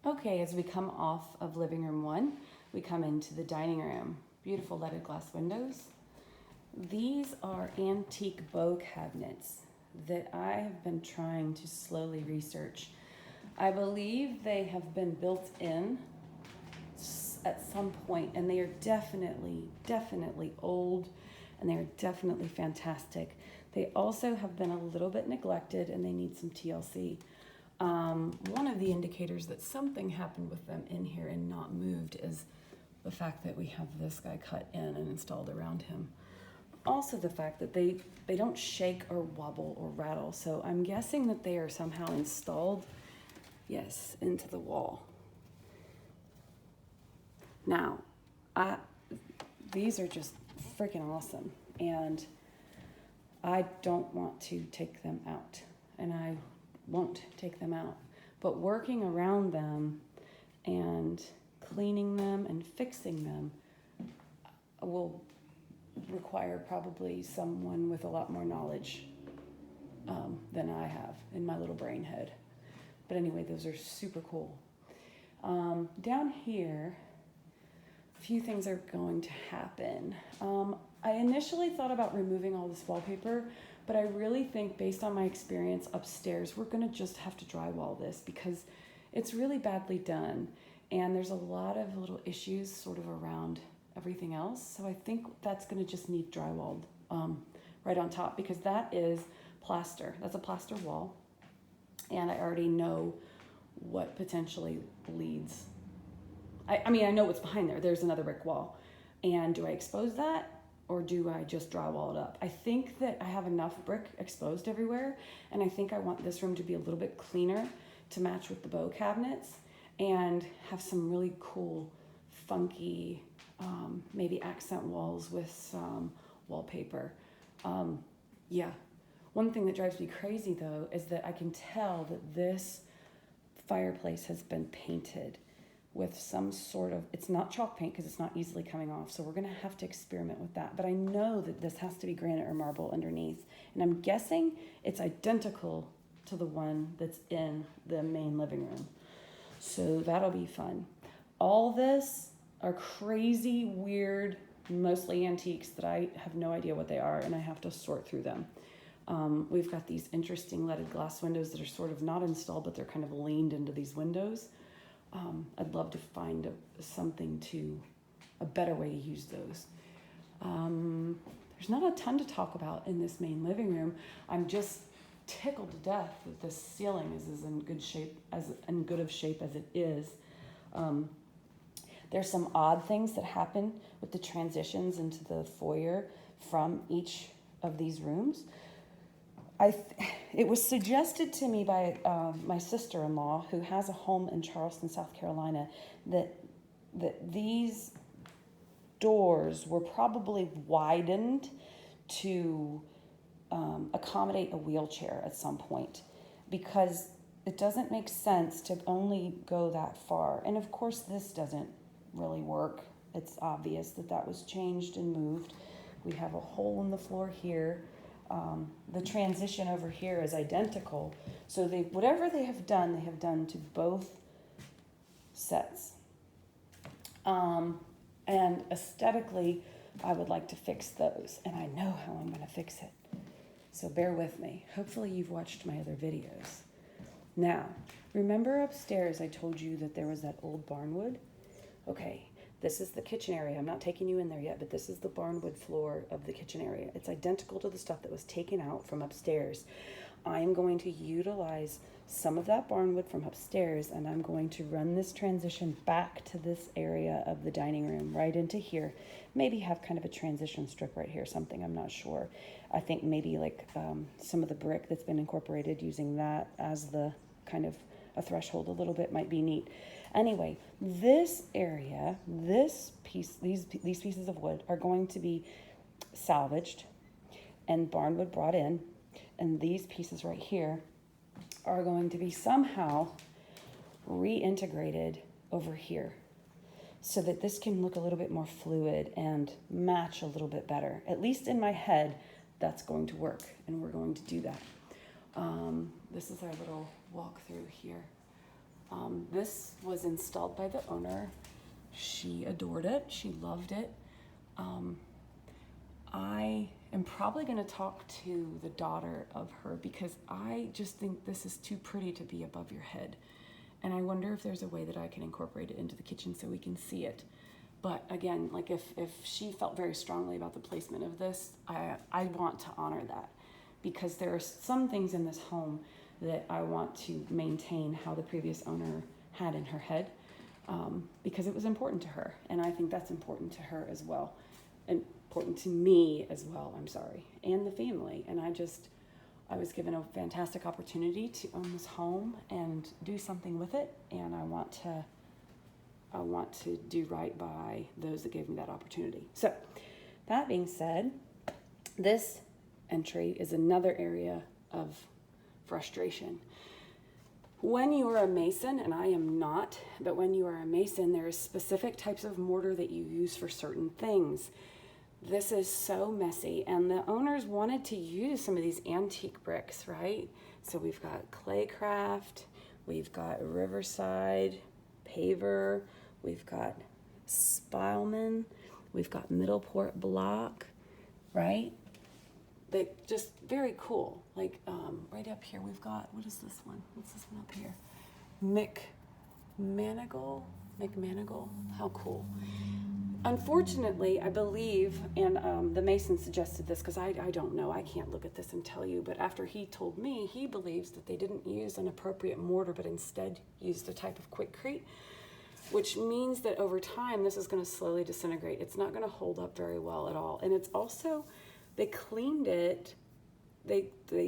Okay, as we come off of living room one, we come into the dining room. Beautiful leaded glass windows. These are antique bow cabinets that I have been trying to slowly research. I believe they have been built in at some point, and they are definitely old, and they are definitely fantastic. They also have been a little bit neglected, and they need some TLC. One of the indicators that something happened with them in here and not moved is the fact that we have this guy cut in and installed around him. Also the fact that they don't shake or wobble or rattle. So I'm guessing that they are somehow installed, yes, into the wall. Now, these are just freaking awesome. And I don't want to take them out. And I won't take them out. But working around them and cleaning them and fixing them will require probably someone with a lot more knowledge than I have in my little brain head. But anyway, those are super cool. Down here, a few things are going to happen. I initially thought about removing all this wallpaper, but I really think based on my experience upstairs, we're gonna just have to drywall this because it's really badly done. And there's a lot of little issues sort of around everything else. So I think that's gonna just need drywalled right on top because that is plaster. That's a plaster wall. And I already know what potentially leads. I mean, I know what's behind there. There's another brick wall. And do I expose that or do I just drywall it up? I think that I have enough brick exposed everywhere. And I think I want this room to be a little bit cleaner to match with the bow cabinets and have some really cool, funky, maybe accent walls with some wallpaper. Yeah. One thing that drives me crazy though is that I can tell that this fireplace has been painted with some sort of, it's not chalk paint because it's not easily coming off. So we're gonna have to experiment with that. But I know that this has to be granite or marble underneath. And I'm guessing it's identical to the one that's in the main living room. So that'll be fun. All this are crazy, weird, mostly antiques that I have no idea what they are and I have to sort through them. We've got these interesting leaded glass windows that are sort of not installed, but they're kind of leaned into these windows. I'd love to find a better way to use those. There's not a ton to talk about in this main living room. I'm just tickled to death that this ceiling is as good of shape as it is. There's some odd things that happen with the transitions into the foyer from each of these rooms. It was suggested to me by my sister-in-law, who has a home in Charleston, South Carolina, that these doors were probably widened to accommodate a wheelchair at some point, because it doesn't make sense to only go that far. And of course, this doesn't really work. It's obvious that was changed and moved. We have a hole in the floor here. The transition over here is identical. So whatever they have done to both sets. And aesthetically, I would like to fix those. And I know how I'm going to fix it. So bear with me. Hopefully you've watched my other videos. Now, remember upstairs I told you that there was that old barnwood? Okay. This is the kitchen area. I'm not taking you in there yet, but this is the barnwood floor of the kitchen area. It's identical to the stuff that was taken out from upstairs. I'm going to utilize some of that barnwood from upstairs, and I'm going to run this transition back to this area of the dining room, right into here. Maybe have kind of a transition strip right here, something, I'm not sure. I think maybe like some of the brick that's been incorporated, using that as the kind of a threshold a little bit might be neat. Anyway, this area, these pieces of wood are going to be salvaged and barnwood brought in, and these pieces right here are going to be somehow reintegrated over here so that this can look a little bit more fluid and match a little bit better. At least in my head, that's going to work, and we're going to do that. This is our little walk through here. This was installed by the owner. She adored it. She loved it. I am probably going to talk to the daughter of her because I just think this is too pretty to be above your head. And I wonder if there's a way that I can incorporate it into the kitchen so we can see it. But again, like if she felt very strongly about the placement of this, I want to honor that, because there are some things in this home that I want to maintain how the previous owner had in her head, because it was important to her. And I think that's important to her as well. And important to me as well, I'm sorry, and the family. And I was given a fantastic opportunity to own this home and do something with it, and I want to do right by those that gave me that opportunity. So, that being said, this entry is another area of frustration. When you are a mason, and I am not, but when you are a mason, there are specific types of mortar that you use for certain things. This is so messy, and the owners wanted to use some of these antique bricks, right? So we've got Claycraft, we've got Riverside, Paver, we've got Spielman, we've got Middleport Block, right? They just very cool. Like right up here, we've got, what is this one? What's this one up here? McManigal, how cool. Unfortunately, I believe, and the Mason suggested this because I don't know, I can't look at this and tell you, but after he told me, he believes that they didn't use an appropriate mortar, but instead used a type of quickcrete, which means that over time, this is going to slowly disintegrate. It's not going to hold up very well at all. And it's also, they cleaned it, they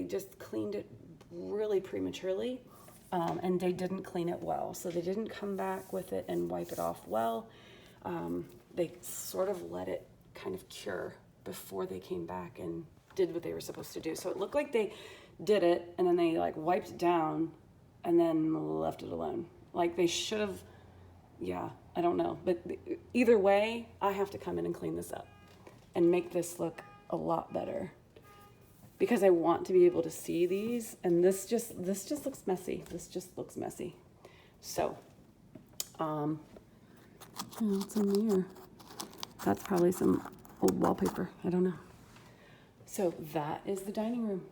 just cleaned it really prematurely, and they didn't clean it well. So they didn't come back with it and wipe it off well. They sort of let it kind of cure before they came back and did what they were supposed to do. So it looked like they did it, and then they like wiped it down and then left it alone. Like they should have, yeah, I don't know. But either way, I have to come in and clean this up and make this look a lot better, because I want to be able to see these, and this just looks messy. This just looks messy. So, what's in there? That's probably some old wallpaper. I don't know. So that is the dining room.